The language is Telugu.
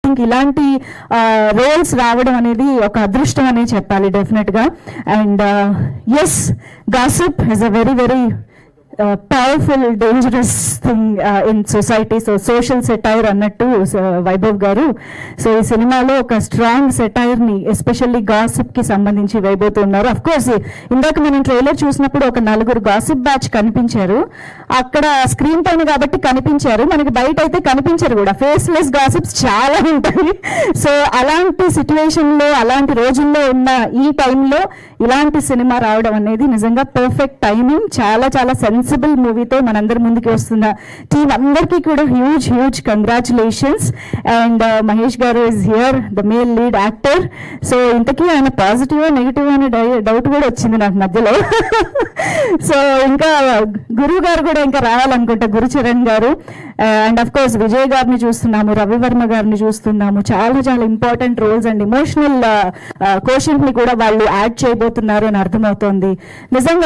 థింక్ ఇలాంటి రోల్స్ రావడం అనేది ఒక అదృష్టం అనే చెప్పాలి డెఫినెట్ గా. And yes, gossip is a very very powerful dangerous thing in society. So social satire అన్నట్టు వైభవ్ గారు. సో ఈ సినిమాలో ఒక స్ట్రాంగ్ సెటైర్ ని ఎస్పెషల్లీ గాసిప్ కి సంబంధించి వేయబోతున్నారు. అఫ్ కోర్స్ ఇందాక మనం ట్రైలర్ చూసినప్పుడు ఒక 4 గాసిప్ బ్యాచ్ కనిపించారు. అక్కడ స్క్రీన్ పైన కాబట్టి కనిపించారు, మనకి బయట అయితే కనిపించారు కూడా. ఫేస్లెస్ గాసిప్స్ చాలా ఉంటాయి. సో అలాంటి సిచ్యువేషన్ లో, అలాంటి రోజుల్లో ఉన్న ఈ టైంలో ఇలాంటి సినిమా రావడం అనేది నిజంగా పర్ఫెక్ట్ టైమింగ్. చాలా చాలా సెన్సిబుల్ మూవీతో మనందరి ముందుకి వస్తున్న టీం అందరికీ కూడా huge huge congratulations. And Mahesh garu is here, the male lead actor. So ఇంతకీ ఆయన పాజిటివ్ నెగిటివ్ అనే డౌట్ కూడా వచ్చింది నాకు మధ్యలో. సో ఇంకా గురువు గారు కూడా ఇంకా రావాలనుకుంటా, గురుచరణ్ గారు. అండ్ అఫ్ కోర్స్ విజయ్ గారిని చూస్తున్నాము, రవివర్మ గారిని చూస్తున్నాము. చాలా చాలా important roles and emotional quotient ని కూడా వాళ్ళు యాడ్ చేయబోతున్నారు అని అర్థమవుతోంది. నిజంగా